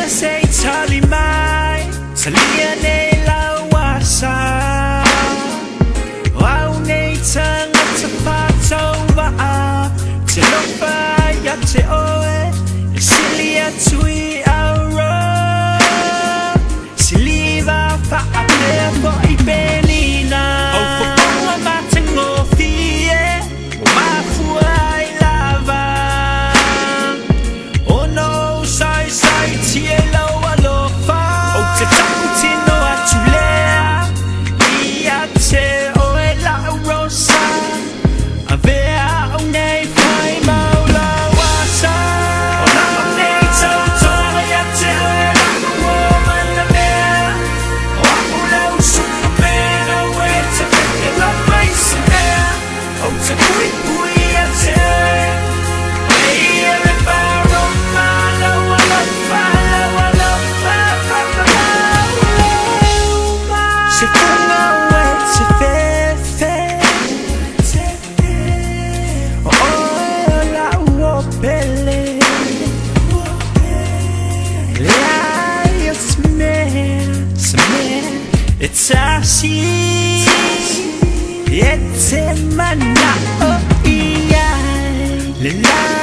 say Charlie mai Salia nei lawasa Wow nei tang at sa patawa Te lopa ya te oe Silia tui auro Siliva pa ape po ibelina O fukonga matango fie O mafua I lava O no sai tielo alofa O te taku tino atulea Ia te oe la rosa Avea o nei fai maula wasa O la o nei tautoa ia te oe la uoma na mea O aku lau suka pena oe te peke la maisa mea O te pui pui ia te oe Ia le paroma lau alofa Se funga oe te fefe O la uopele Le ai o smea E tasi E te mana o iai Le la